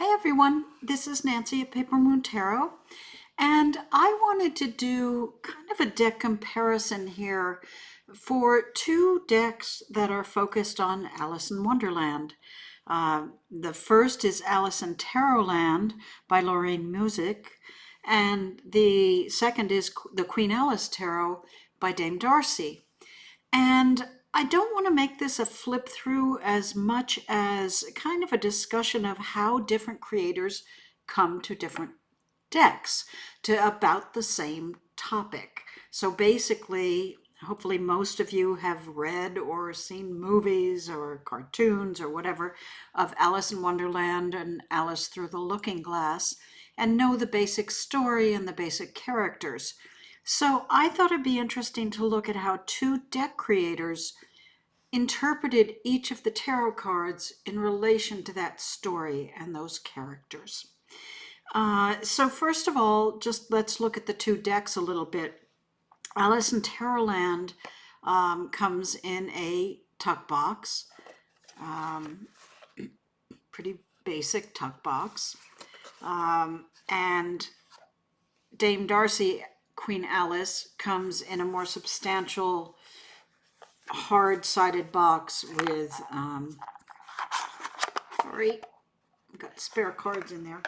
Hi everyone, this is Nancy at Paper Moon Tarot, and I wanted to do kind of a deck comparison here for two decks that are focused on Alice in Wonderland. The first is Alice in Tarotland by Loreen Muzik, and the second is the Queen Alice Tarot by Dame Darcy. And I don't want to make this a flip through as much as kind of a discussion of how different creators come to different decks to about the same topic. So basically, hopefully most of you have read or seen movies or cartoons or whatever of Alice in Wonderland and Alice Through the Looking Glass and know the basic story and the basic characters. So I thought it'd be interesting to look at how two deck creators interpreted each of the tarot cards in relation to that story and those characters. So first of all, just let's look at the two decks a little bit. Alice in Tarotland comes in a tuck box, pretty basic tuck box, and Dame Darcy, Queen Alice, comes in a more substantial hard-sided box with, sorry, I've got spare cards in there,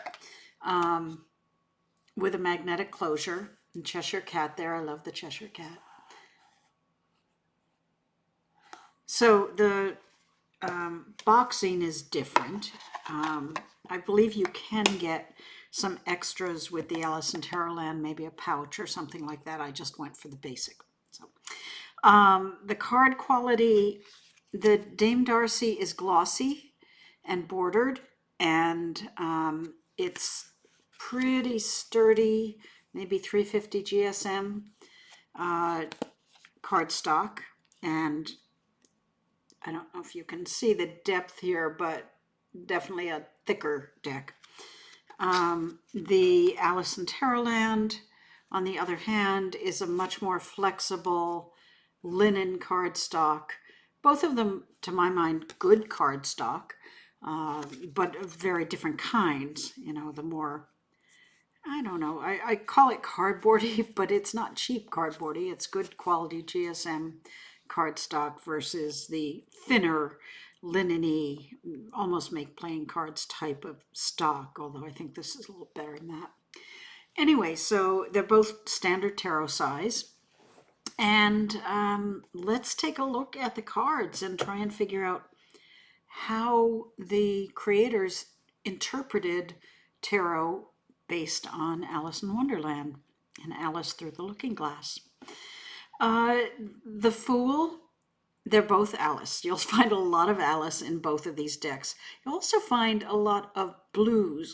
with a magnetic closure. And Cheshire Cat there, I love the Cheshire Cat. So the boxing is different. I believe you can get some extras with the Alice in Tarotland, maybe a pouch or something like that. I just went for the basic. So the card quality, the Dame Darcy is glossy and bordered, and it's pretty sturdy, maybe 350 GSM cardstock. And I don't know if you can see the depth here, but definitely a thicker deck. The Alice in Tarotland, on the other hand, is a much more flexible linen cardstock. Both of them, to my mind, good cardstock, but of very different kinds. You know, the more, I don't know, I call it cardboardy, but it's not cheap cardboardy. It's good quality GSM cardstock versus the thinner, linen-y, almost make playing cards type of stock, although I think this is a little better than that. Anyway, so they're both standard tarot size. And let's take a look at the cards and try and figure out how the creators interpreted tarot based on Alice in Wonderland and Alice Through the Looking Glass. The Fool, they're both Alice. You'll find a lot of Alice in both of these decks. You'll also find a lot of blue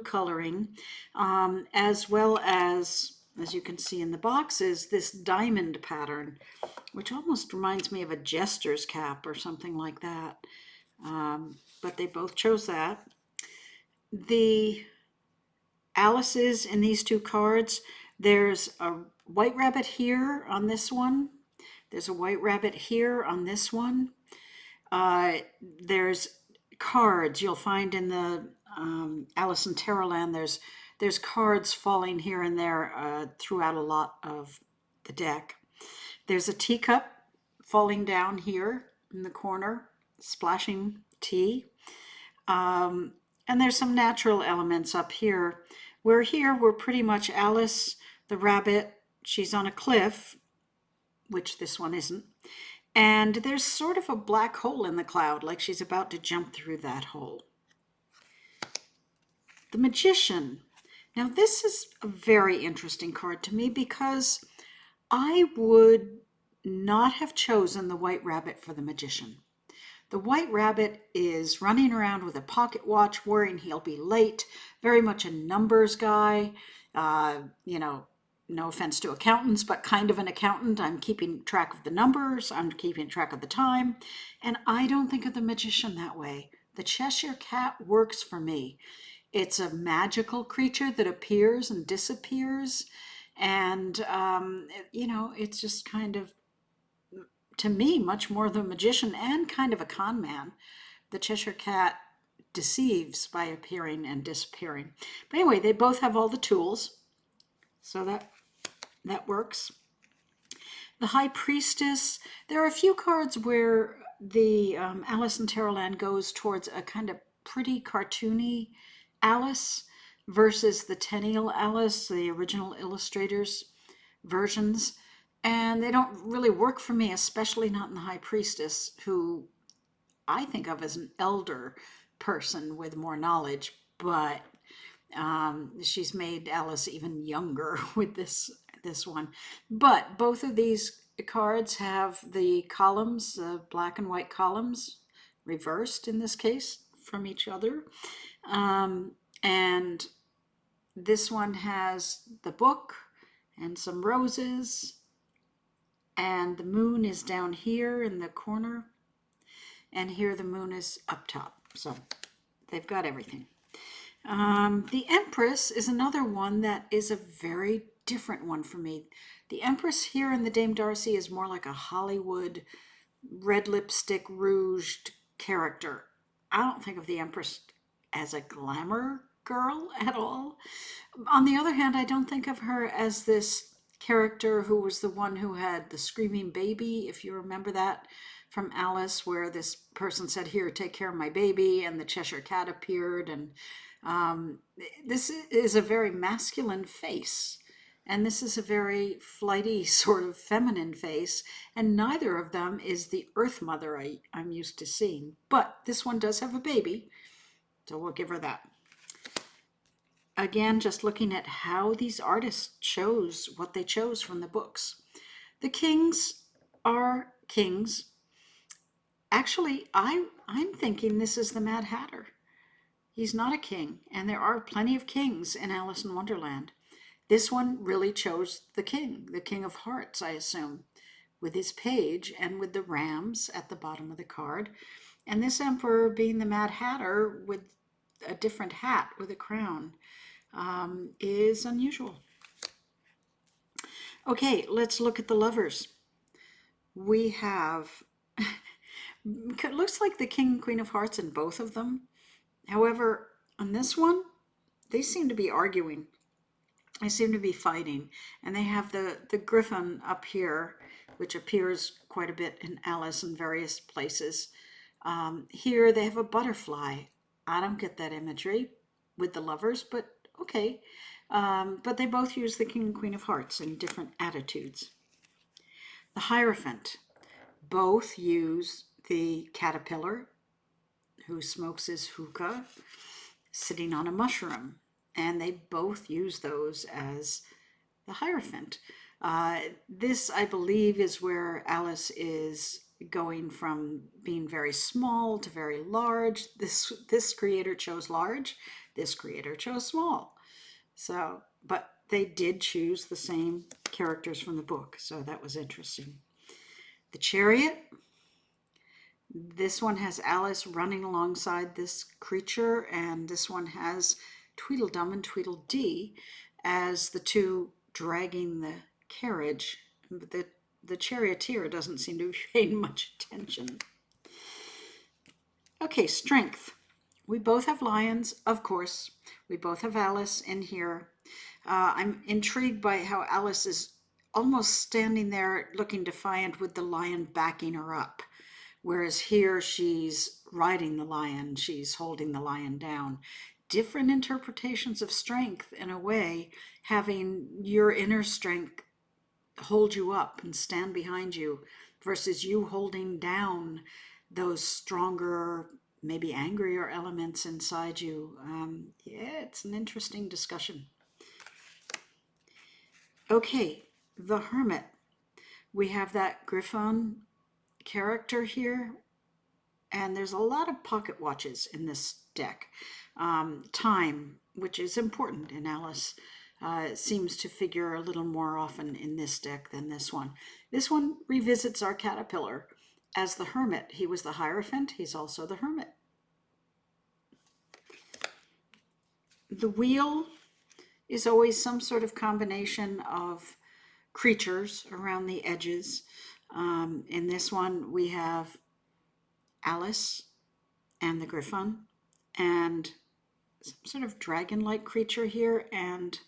coloring, as well as you can see in the boxes, this diamond pattern, which almost reminds me of a jester's cap or something like that. But they both chose that. The Alice's in these two cards, there's a white rabbit here on this one. There's a white rabbit here on this one. There's cards you'll find in the Alice in Tarotland. There's cards falling here and there throughout a lot of the deck. There's a teacup falling down here in the corner, splashing tea. And there's some natural elements up here. Here we're pretty much Alice, the rabbit. She's on a cliff, which this one isn't. And there's sort of a black hole in the cloud, like she's about to jump through that hole. The Magician. Now this is a very interesting card to me because I would not have chosen the white rabbit for the Magician. The white rabbit is running around with a pocket watch, worrying he'll be late, very much a numbers guy, you know, no offense to accountants, but kind of an accountant. I'm keeping track of the numbers, I'm keeping track of the time, and I don't think of the Magician that way. The Cheshire Cat works for me. It's a magical creature that appears and disappears, and, you know, it's just kind of, to me, much more the magician and kind of a con man. The Cheshire Cat deceives by appearing and disappearing. But anyway, they both have all the tools, so that works. The High Priestess, there are a few cards where the Alice in Tarotland goes towards a kind of pretty cartoony Alice versus the Tenniel Alice, the original illustrators versions. And they don't really work for me, especially not in the High Priestess, who I think of as an elder person with more knowledge, but she's made Alice even younger with this one. But both of these cards have the columns, black and white columns, reversed in this case from each other. And this one has the book and some roses, and the moon is down here in the corner, and here the moon is up top. So they've got everything. The Empress is another one that is a very different one for me. The Empress here in the Dame Darcy is more like a Hollywood red lipstick rouged character. I don't think of the Empress as a glamour girl at all. On the other hand, I don't think of her as this character who was the one who had the screaming baby, if you remember that from Alice, where this person said, "Here, take care of my baby," and the Cheshire Cat appeared. And this is a very masculine face, and this is a very flighty sort of feminine face, and neither of them is the Earth Mother I'm used to seeing. But this one does have a baby, so we'll give her that. Again, just looking at how these artists chose what they chose from the books. The kings are kings. Actually, I'm thinking this is the Mad Hatter. He's not a king, and there are plenty of kings in Alice in Wonderland. This one really chose the King of Hearts, I assume, with his page and with the rams at the bottom of the card. And this emperor being the Mad Hatter with a different hat with a crown is unusual. Okay, let's look at the lovers. We have, it looks like the King and Queen of Hearts in both of them. However, on this one, they seem to be arguing. They seem to be fighting. And they have the griffin up here, which appears quite a bit in Alice in various places. Here they have a butterfly. I don't get that imagery with the lovers, but okay. But they both use the King and Queen of Hearts in different attitudes. The Hierophant. Both use the caterpillar who smokes his hookah sitting on a mushroom, and they both use those as the Hierophant. This, I believe, is where Alice is going from being very small to very large. This creator chose large, this creator chose small. So, but they did choose the same characters from the book, so that was interesting. The Chariot. This one has Alice running alongside this creature, and this one has Tweedledum and Tweedledee as the two dragging the carriage. But the charioteer doesn't seem to be paying much attention. Okay, Strength. We both have lions, of course. We both have Alice in here. I'm intrigued by how Alice is almost standing there looking defiant with the lion backing her up. Whereas here she's riding the lion, she's holding the lion down. Different interpretations of strength in a way, having your inner strength hold you up and stand behind you versus you holding down those stronger, maybe angrier elements inside you. Yeah, it's an interesting discussion. Okay, the Hermit. We have that Griffon character here, and there's a lot of pocket watches in this deck. Time, which is important in Alice, seems to figure a little more often in this deck than this one. This one revisits our caterpillar as the Hermit. He was the Hierophant, he's also the Hermit. The Wheel is always some sort of combination of creatures around the edges. In this one, we have Alice and the Griffon, and some sort of dragon-like creature here, and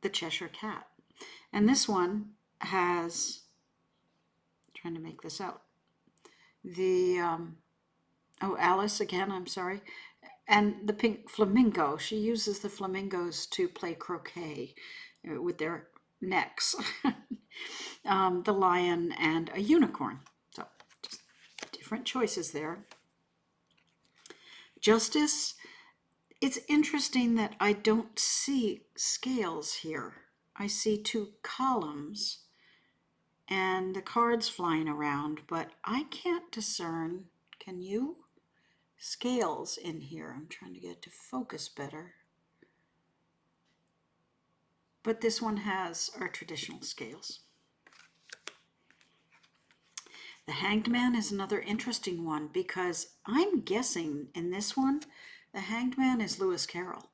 the Cheshire Cat. And this one has, trying to make this out, the, oh, Alice again, I'm sorry, and the pink flamingo. She uses the flamingos to play croquet with their necks. The lion and a unicorn. So just different choices there. Justice. It's interesting that I don't see scales here. I see two columns and the cards flying around, but I can't discern, can you? Scales in here. I'm trying to get it to focus better. But this one has our traditional scales. The Hanged Man is another interesting one because I'm guessing in this one, the Hanged Man is Lewis Carroll,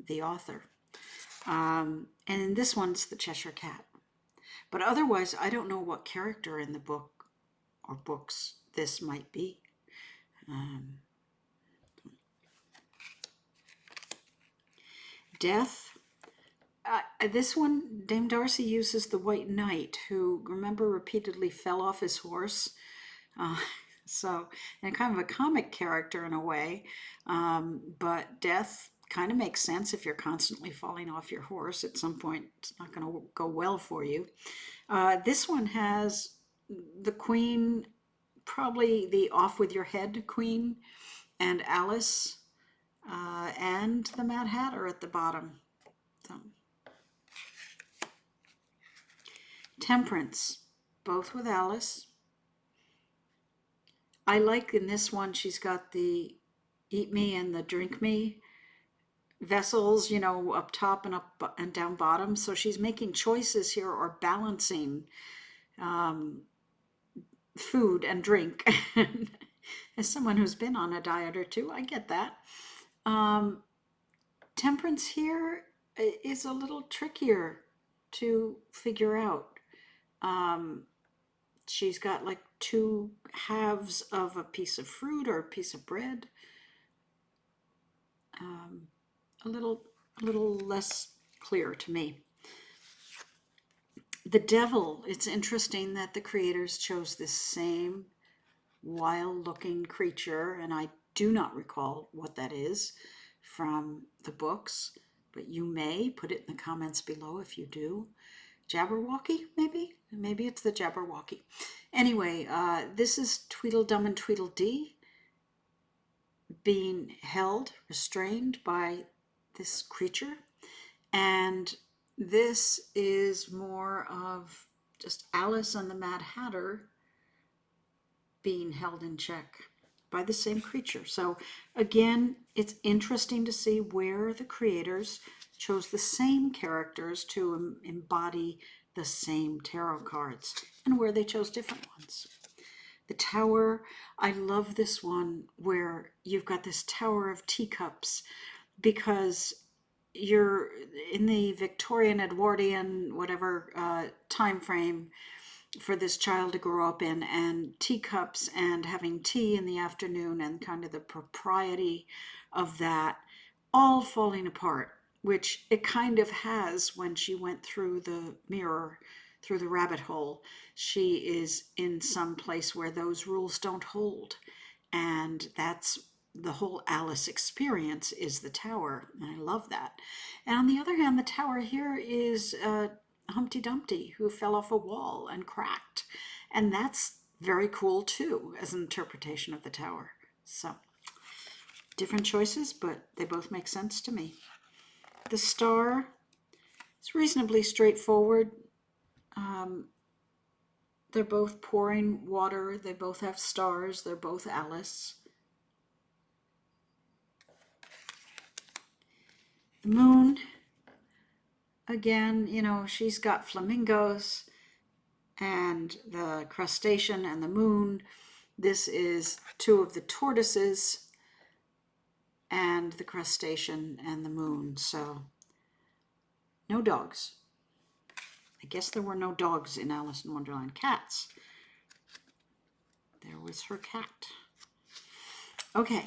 the author. And in this one's the Cheshire Cat. But otherwise, I don't know what character in the book or books this might be. Death. This one, Dame Darcy uses the White Knight, who, remember, repeatedly fell off his horse. So, and kind of a comic character in a way, but death kind of makes sense if you're constantly falling off your horse. At some point, it's not going to go well for you. This one has the Queen, probably the Off With Your Head Queen, and Alice, and the Mad Hatter at the bottom. So. Temperance, both with Alice. I like in this one, she's got the eat me and the drink me vessels, you know, up top and up and down bottom. So she's making choices here or balancing food and drink. As someone who's been on a diet or two, I get that. Temperance here is a little trickier to figure out. She's got like two halves of a piece of fruit or a piece of bread. A little less clear to me. The Devil, it's interesting that the creators chose this same wild-looking creature, and I do not recall what that is from the books, but you may put it in the comments below if you do. Jabberwocky, maybe? Maybe it's the Jabberwocky. Anyway, this is Tweedledum and Tweedledee being held, restrained by this creature. And this is more of just Alice and the Mad Hatter being held in check by the same creature. So again, it's interesting to see where the creators chose the same characters to embody the same tarot cards and where they chose different ones. The Tower, I love this one where you've got this Tower of Teacups because you're in the Victorian, Edwardian, whatever time frame for this child to grow up in, and teacups and having tea in the afternoon and kind of the propriety of that all falling apart, which it kind of has when she went through the mirror, through the rabbit hole. She is in some place where those rules don't hold, and that's the whole Alice experience is the Tower, and I love that. And on the other hand, the Tower here is Humpty Dumpty, who fell off a wall and cracked, and that's very cool too as an interpretation of the Tower. So different choices, but they both make sense to me. The Star is reasonably straightforward. They're both pouring water, they both have stars, they're both Alice. The Moon, again, you know, she's got flamingos and the crustacean and the moon. This is two of the tortoises and the crustacean and the moon. So no dogs. I guess there were no dogs in Alice in Wonderland. Cats. There was her cat. Okay,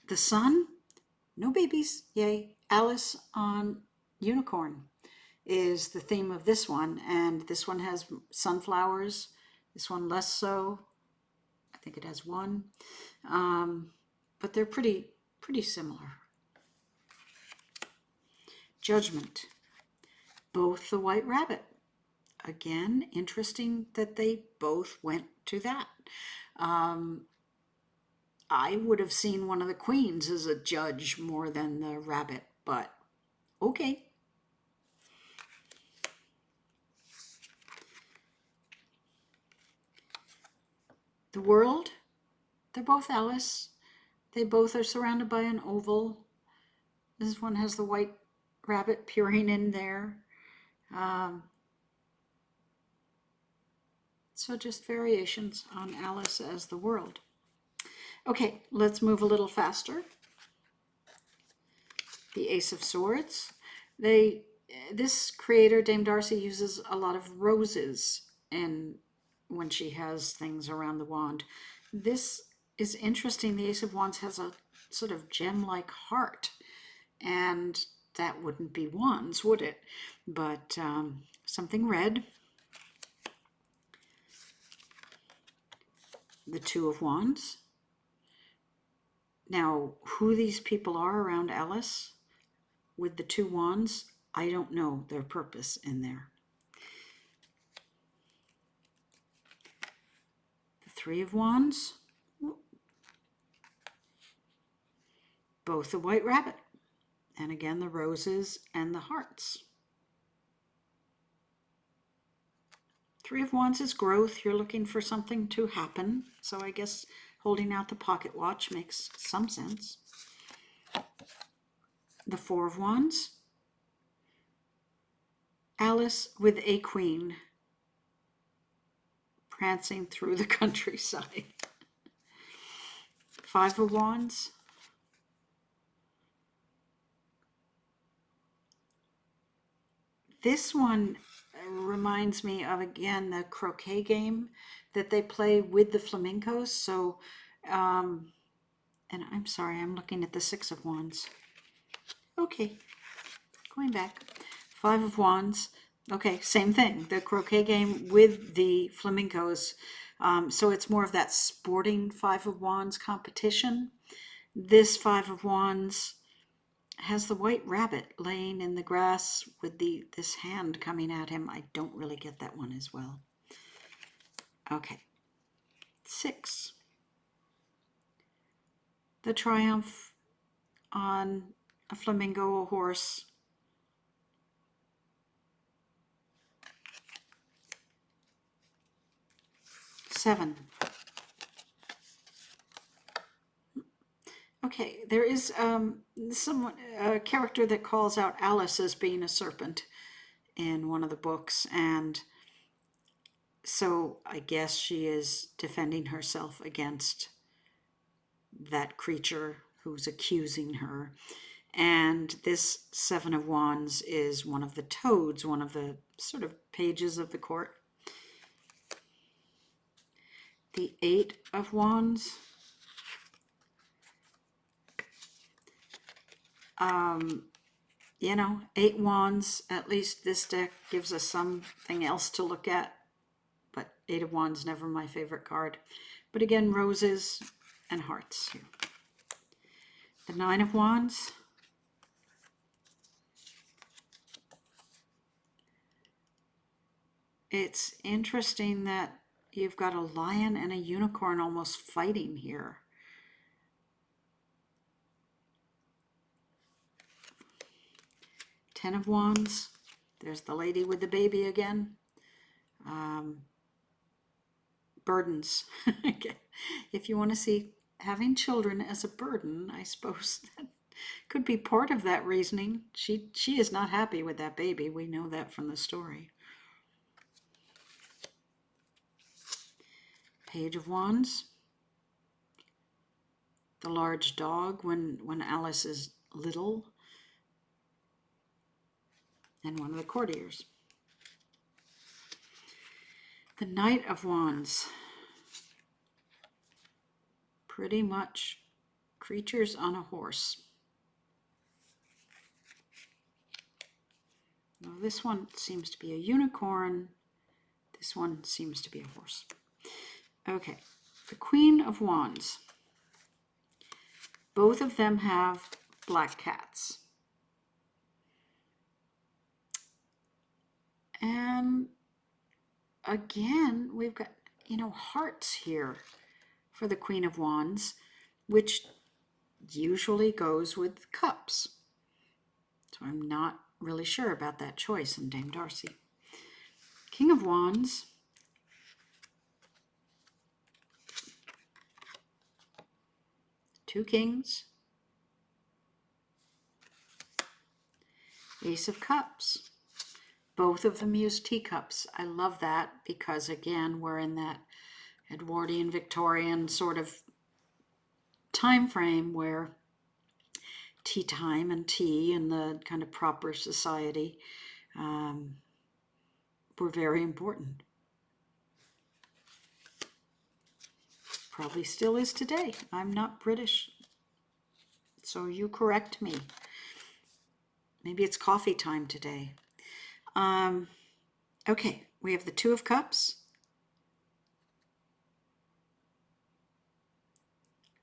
The Sun, no babies, yay. Alice on Unicorn is the theme of this one, and this one has sunflowers, this one less so. I think it has one, but they're pretty similar. Judgment, both the White Rabbit. Again, interesting that they both went to that. I would have seen one of the queens as a judge more than the rabbit, but okay. The World, they're both Alice. They both are surrounded by an oval. This one has the white rabbit peering in there. So just variations on Alice as the world. Okay, let's move a little faster. The Ace of Swords. This creator, Dame Darcy, uses a lot of roses when she has things around the wand. This is interesting. The Ace of Wands has a sort of gem-like heart, and that wouldn't be wands, would it? But something red. The Two of Wands. Now, who these people are around Alice with the two wands, I don't know their purpose in there. The Three of Wands. Both the White Rabbit. And again, the roses and the hearts. Three of Wands is growth. You're looking for something to happen. So I guess holding out the pocket watch makes some sense. The Four of Wands. Alice with a queen prancing through the countryside. Five of Wands. This one reminds me of, again, the croquet game that they play with the flamencos. So, and I'm sorry, I'm looking at the Six of Wands. Okay, going back. Five of Wands. Okay, same thing. The croquet game with the flamencos. So it's more of that sporting Five of Wands competition. This Five of Wands has the white rabbit laying in the grass with this hand coming at him. I don't really get that one as well. Okay. Six. The Triumph on a flamingo horse. Seven. Okay, there is a character that calls out Alice as being a serpent in one of the books, and so I guess she is defending herself against that creature who's accusing her. And this Seven of Wands is one of the toads, one of the sort of pages of the court. The Eight of Wands. You know, 8 wands, at least this deck gives us something else to look at, but 8 of Wands, never my favorite card. But again, roses and hearts here. The 9 of Wands. It's interesting that you've got a lion and a unicorn almost fighting here. Ten of Wands. There's the lady with the baby again. Burdens. If you want to see having children as a burden, I suppose that could be part of that reasoning. She is not happy with that baby. We know that from the story. Page of Wands. The large dog when Alice is little. And one of the courtiers. The Knight of Wands. Pretty much creatures on a horse. Now this one seems to be a unicorn. This one seems to be a horse. Okay, the Queen of Wands. Both of them have black cats. And again, we've got, hearts here for the Queen of Wands, which usually goes with cups. So I'm not really sure about that choice in Dame Darcy. King of Wands. Two kings. Ace of Cups. Both of them use teacups. I love that because, again, we're in that Edwardian, Victorian sort of time frame where tea time and tea and the kind of proper society were very important. Probably still is today. I'm not British, so you correct me. Maybe it's coffee time today. Okay, we have the Two of Cups.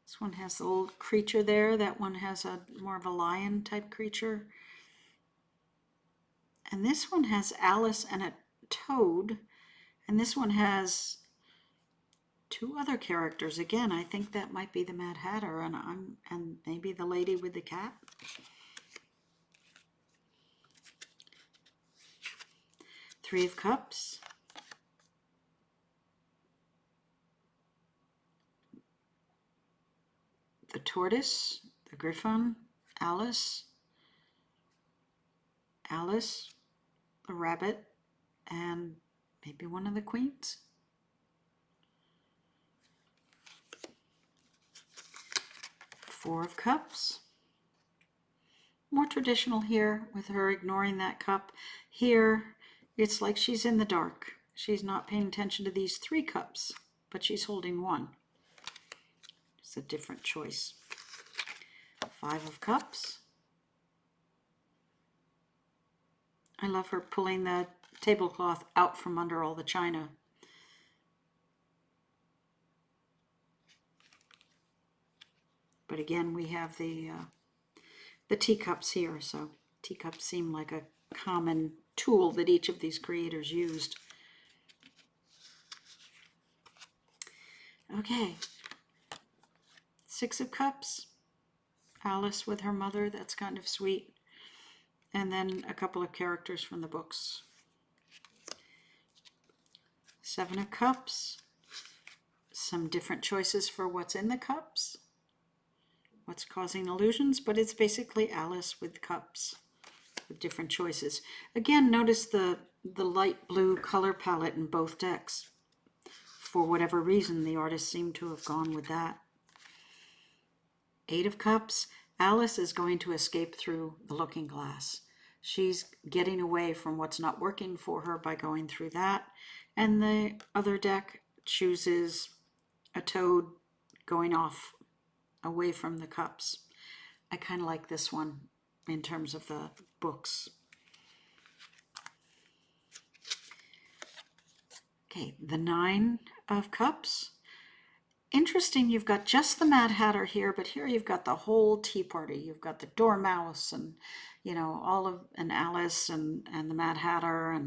This one has the little creature there. That one has a more of a lion type creature. And this one has Alice and a toad. And this one has two other characters. Again, I think that might be the Mad Hatter and maybe the lady with the cat. Three of Cups. The tortoise, the griffon, Alice, the rabbit, and maybe one of the queens. Four of Cups. More traditional here with her ignoring that cup. Here, it's like she's in the dark. She's not paying attention to these three cups, but she's holding one. It's a different choice. Five of Cups. I love her pulling the tablecloth out from under all the china. But again, we have the teacups here, so teacups seem like a common tool that each of these creators used. Okay, Six of Cups. Alice with her mother, that's kind of sweet. And then a couple of characters from the books. Seven of Cups. Some different choices for what's in the cups. What's causing illusions, but it's basically Alice with cups with different choices. Again, notice the light blue color palette in both decks. For whatever reason, the artist seemed to have gone with that. Eight of Cups. Alice is going to escape through the looking glass. She's getting away from what's not working for her by going through that. And the other deck chooses a toad going off away from the cups. I kind of like this one in terms of the books. Okay, the Nine of Cups. Interesting, you've got just the Mad Hatter here, but here you've got the whole tea party. You've got the Dormouse and, and Alice and the Mad Hatter.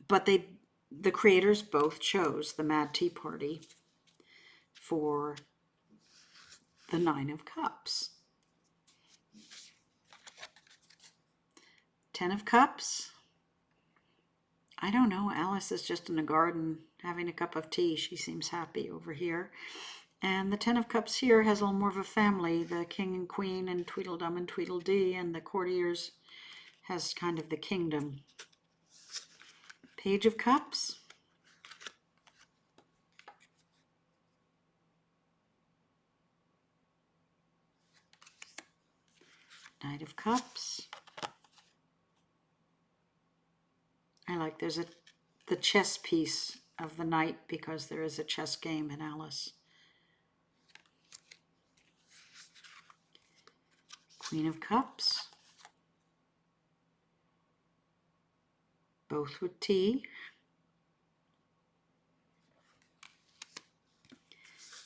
But the creators both chose the Mad Tea Party for the Nine of Cups. Ten of Cups. I don't know, Alice is just in the garden having a cup of tea. She seems happy over here. And the Ten of Cups here has a little more of a family. The King and Queen and Tweedledum and Tweedledee, and the courtiers has kind of the kingdom. Page of Cups. Knight of Cups. I like there's the chess piece of the knight because there is a chess game in Alice. Queen of Cups, both with T.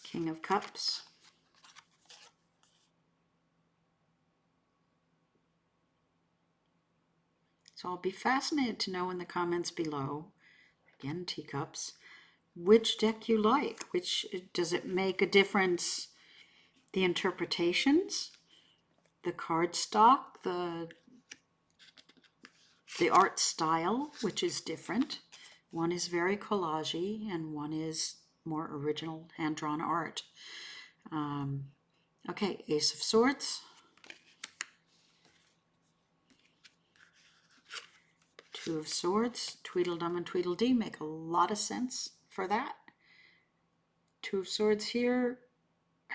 King of Cups, so I'll be fascinated to know in the comments below, again teacups, which deck you like. Which, does it make a difference, the interpretations, the card stock, the art style, which is different? One is very collagey and one is more original hand-drawn art. Okay, Ace of Swords, Two of Swords, Tweedledum and Tweedledee make a lot of sense for that. Two of Swords here,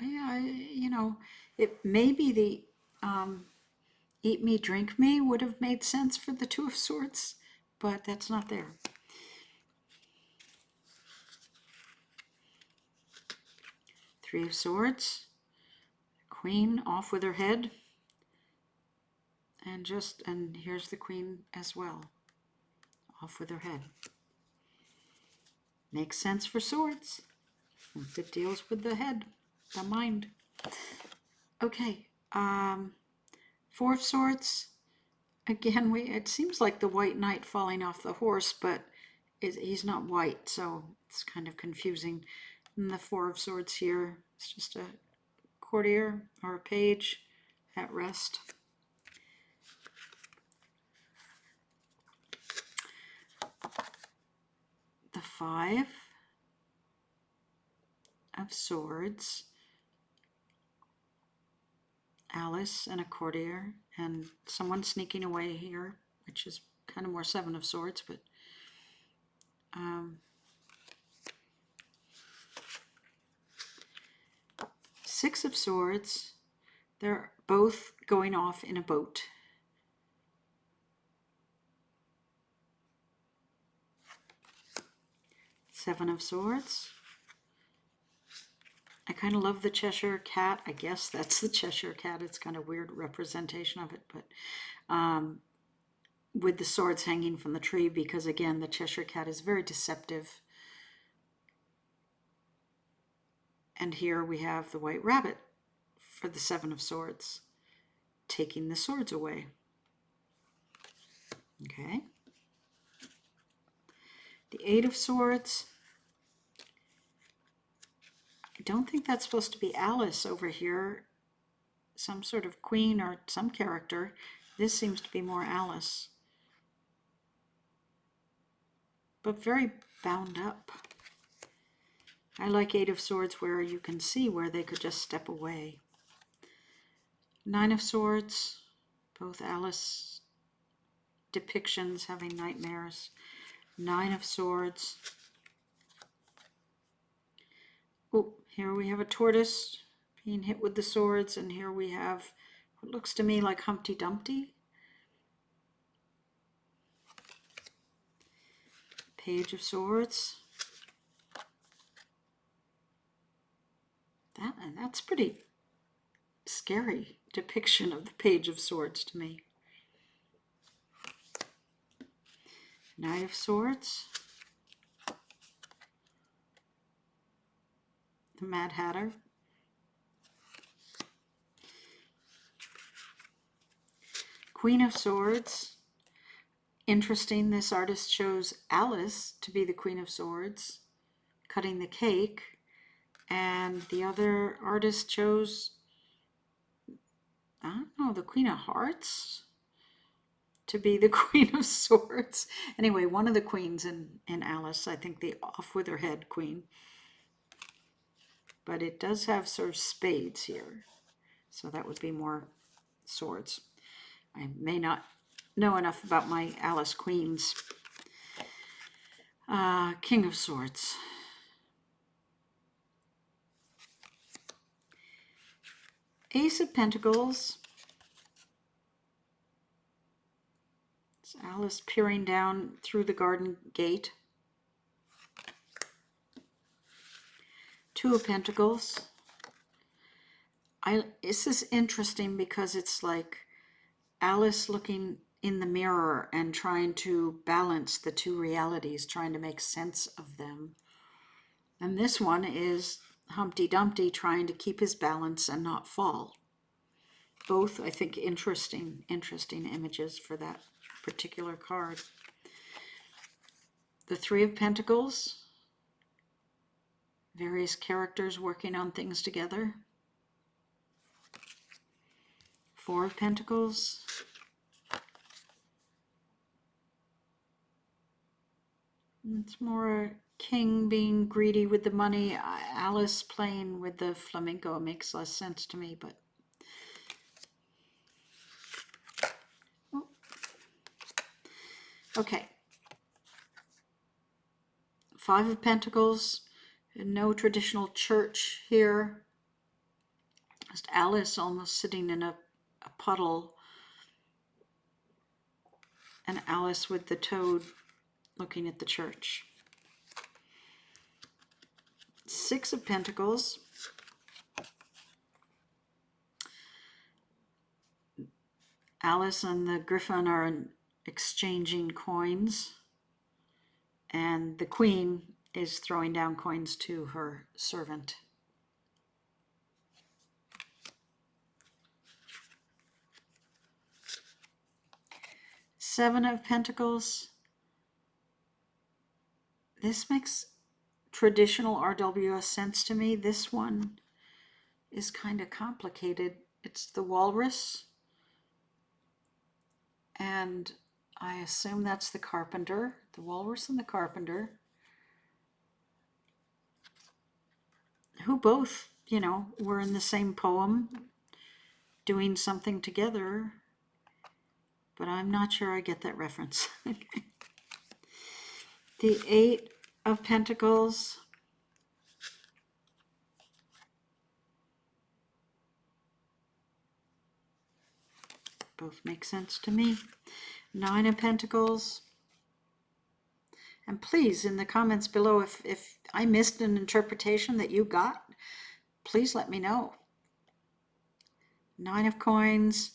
you know, it maybe the Eat Me, Drink Me would have made sense for the Two of Swords, but that's not there. Three of Swords, Queen off with her head, and here's the Queen as well, off with her head. Makes sense for swords. It deals with the head, the mind. Okay, Four of Swords. Again, it seems like the White Knight falling off the horse, but he's not white, so it's kind of confusing. And the Four of Swords here, it's just a courtier or a page at rest. The Five of Swords, Alice and a courtier, and someone sneaking away here, which is kind of more Seven of Swords, but Six of Swords, they're both going off in a boat. Seven of Swords. I kind of love the Cheshire Cat. I guess that's the Cheshire Cat. It's kind of weird representation of it, but with the swords hanging from the tree, because again, the Cheshire Cat is very deceptive. And here we have the White Rabbit for the Seven of Swords, taking the swords away. Okay. The Eight of Swords. I don't think that's supposed to be Alice over here. Some sort of queen or some character. This seems to be more Alice. But very bound up. I like Eight of Swords where you can see where they could just step away. Nine of Swords, both Alice depictions having nightmares. Nine of Swords. Oh, here we have a tortoise being hit with the swords, and here we have what looks to me like Humpty Dumpty. Page of Swords. That's pretty scary depiction of the Page of Swords to me. Knight of Swords. The Mad Hatter. Queen of Swords. Interesting, this artist chose Alice to be the Queen of Swords, cutting the cake, and the other artist chose, I don't know, the Queen of Hearts to be the Queen of Swords. Anyway, one of the queens in Alice, I think the off with her head queen. But it does have sort of spades here, so that would be more swords. I may not know enough about my Alice queens. King of Swords. Ace of Pentacles. It's Alice peering down through the garden gate. Two of Pentacles. This is interesting because it's like Alice looking in the mirror and trying to balance the two realities, trying to make sense of them. And this one is Humpty Dumpty trying to keep his balance and not fall. Both, I think, interesting images for that particular card. The Three of Pentacles, various characters working on things together. Four of Pentacles. It's more a king being greedy with the money. Alice playing with the flamingo makes less sense to me, but okay. Five of Pentacles. No traditional church here. Just Alice almost sitting in a puddle. And Alice with the toad looking at the church. Six of Pentacles. Alice and the Griffin are exchanging coins. And the Queen is throwing down coins to her servant. Seven of Pentacles. This makes traditional RWS sense to me. This one is kind of complicated. It's the walrus. And I assume that's the carpenter, the walrus and the carpenter, who both, you know, were in the same poem doing something together, but I'm not sure I get that reference. The Eight of Pentacles. Both make sense to me. Nine of Pentacles. And please, in the comments below, if I missed an interpretation that you got, please let me know. Nine of Coins.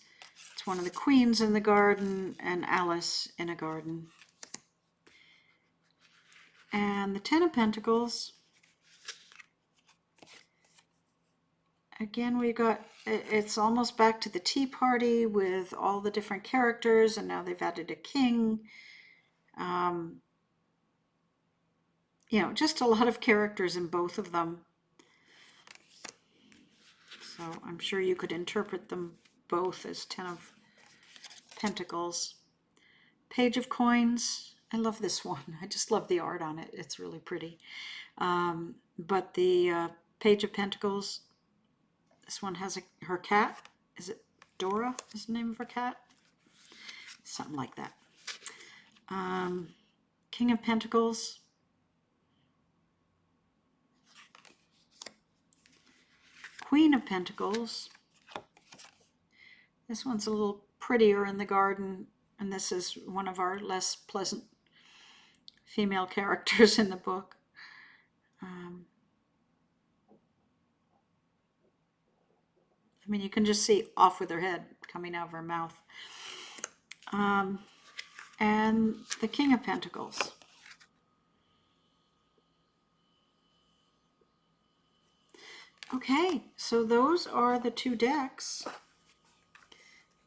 It's one of the queens in the garden and Alice in a garden. And the Ten of Pentacles. Again, we got, it's almost back to the tea party with all the different characters, and now they've added a king. You know, just a lot of characters in both of them. So I'm sure you could interpret them both as Ten of Pentacles. Page of Coins. I love this one. I just love the art on it. It's really pretty. But the Page of Pentacles, this one has her cat. Is it Dora is the name of her cat? Something like that. King of Pentacles. Queen of Pentacles. This one's a little prettier in the garden, and this is one of our less pleasant female characters in the book. I mean, you can just see off with her head coming out of her mouth. And the King of Pentacles. Okay, so those are the two decks.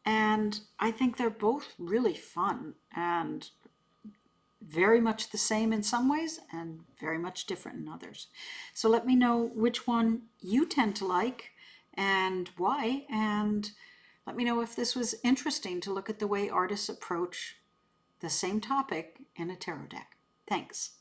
And I think they're both really fun and very much the same in some ways and very much different in others. So let me know which one you tend to like and why, and let me know if this was interesting to look at the way artists approach the same topic in a tarot deck. Thanks.